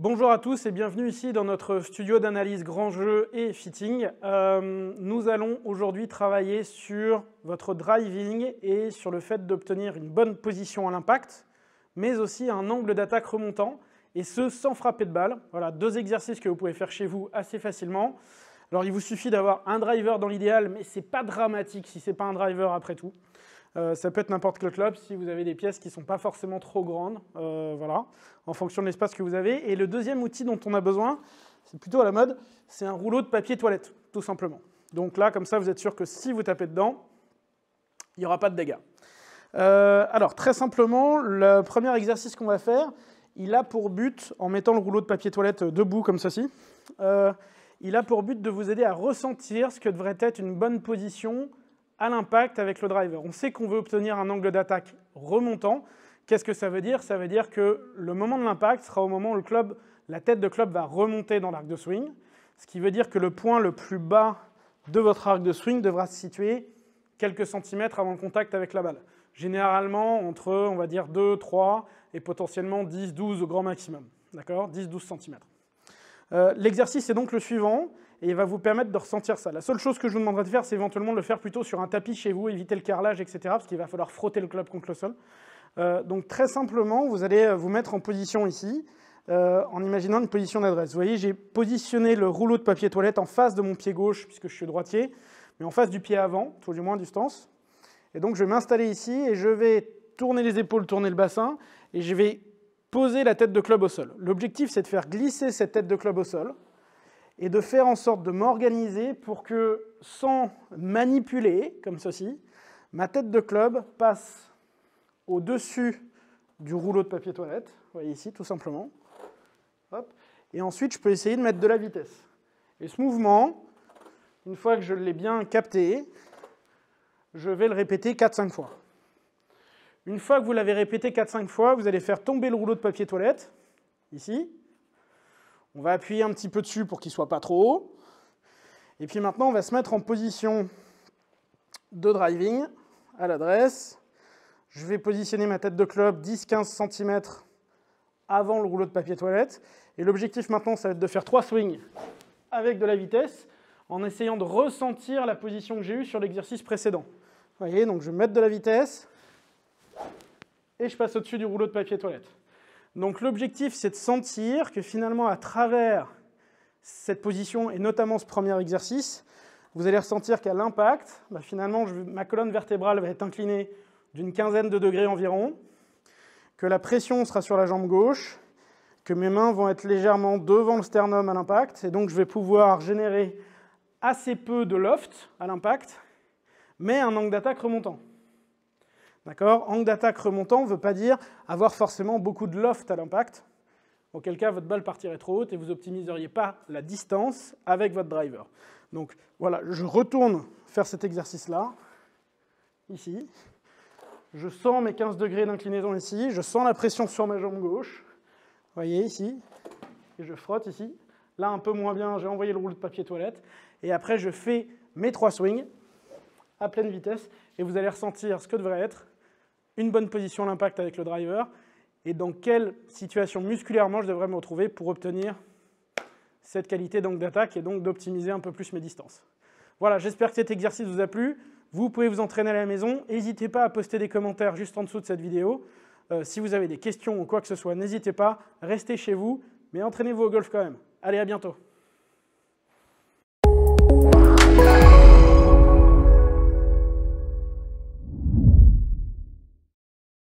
Bonjour à tous et bienvenue ici dans notre studio d'analyse grand jeu et fitting. Nous allons aujourd'hui travailler sur votre driving et sur le fait d'obtenir une bonne position à l'impact, mais aussi un angle d'attaque remontant, et ce sans frapper de balle. Voilà, deux exercices que vous pouvez faire chez vous assez facilement. Alors il vous suffit d'avoir un driver dans l'idéal, mais ce n'est pas dramatique si ce n'est pas un driver après tout. Ça peut être n'importe quel club si vous avez des pièces qui ne sont pas forcément trop grandes, voilà, en fonction de l'espace que vous avez. Et le deuxième outil dont on a besoin, c'est plutôt à la mode, c'est un rouleau de papier toilette, tout simplement. Donc là, comme ça, vous êtes sûr que si vous tapez dedans, il n'y aura pas de dégâts. Alors, très simplement, le premier exercice qu'on va faire, il a pour but, en mettant le rouleau de papier toilette debout comme ceci, il a pour but de vous aider à ressentir ce que devrait être une bonne position à l'impact avec le driver. On sait qu'on veut obtenir un angle d'attaque remontant. Qu'est-ce que ça veut dire? Ça veut dire que le moment de l'impact sera au moment où la tête de club va remonter dans l'arc de swing, ce qui veut dire que le point le plus bas de votre arc de swing devra se situer quelques centimètres avant le contact avec la balle. Généralement entre, on va dire, 2, 3 et potentiellement 10, 12 au grand maximum. D'accord? 10, 12 centimètres. L'exercice est donc le suivant, et il va vous permettre de ressentir ça. La seule chose que je vous demanderai de faire, c'est éventuellement de le faire plutôt sur un tapis chez vous, éviter le carrelage, etc., parce qu'il va falloir frotter le club contre le sol. Donc très simplement, vous allez vous mettre en position ici, en imaginant une position d'adresse. Vous voyez, j'ai positionné le rouleau de papier toilette en face de mon pied gauche, puisque je suis droitier, mais en face du pied avant, tout du moins du stance. Et donc je vais m'installer ici, et je vais tourner les épaules, tourner le bassin, et je vais poser la tête de club au sol. L'objectif, c'est de faire glisser cette tête de club au sol, et de faire en sorte de m'organiser pour que, sans manipuler, comme ceci, ma tête de club passe au-dessus du rouleau de papier toilette, vous voyez ici, tout simplement. Hop. Et ensuite, je peux essayer de mettre de la vitesse. Et ce mouvement, une fois que je l'ai bien capté, je vais le répéter 4-5 fois. Une fois que vous l'avez répété 4-5 fois, vous allez faire tomber le rouleau de papier toilette, ici. On va appuyer un petit peu dessus pour qu'il ne soit pas trop haut. Et puis maintenant, on va se mettre en position de driving à l'adresse. Je vais positionner ma tête de club 10-15 cm avant le rouleau de papier toilette. Et l'objectif maintenant, ça va être de faire 3 swings avec de la vitesse en essayant de ressentir la position que j'ai eue sur l'exercice précédent. Vous voyez, donc je vais mettre de la vitesse et je passe au-dessus du rouleau de papier toilette. Donc l'objectif, c'est de sentir que finalement, à travers cette position, et notamment ce premier exercice, vous allez ressentir qu'à l'impact, finalement, ma colonne vertébrale va être inclinée d'une quinzaine de degrés environ, que la pression sera sur la jambe gauche, que mes mains vont être légèrement devant le sternum à l'impact, et donc je vais pouvoir générer assez peu de loft à l'impact, mais un angle d'attaque remontant. D'accord? Angle d'attaque remontant ne veut pas dire avoir forcément beaucoup de loft à l'impact, auquel cas votre balle partirait trop haute et vous n'optimiseriez pas la distance avec votre driver. Donc voilà, je retourne faire cet exercice-là, ici. Je sens mes 15 degrés d'inclinaison ici, je sens la pression sur ma jambe gauche, vous voyez ici, et je frotte ici. Là, un peu moins bien, j'ai envoyé le rouleau de papier toilette, et après je fais mes 3 swings à pleine vitesse, et vous allez ressentir ce que devrait être une bonne position à l'impact avec le driver, et dans quelle situation musculairement je devrais me retrouver pour obtenir cette qualité d'angle d'attaque et donc d'optimiser un peu plus mes distances. Voilà, j'espère que cet exercice vous a plu. Vous pouvez vous entraîner à la maison. N'hésitez pas à poster des commentaires juste en dessous de cette vidéo. Si vous avez des questions ou quoi que ce soit, n'hésitez pas, restez chez vous, mais entraînez-vous au golf quand même. Allez, à bientôt.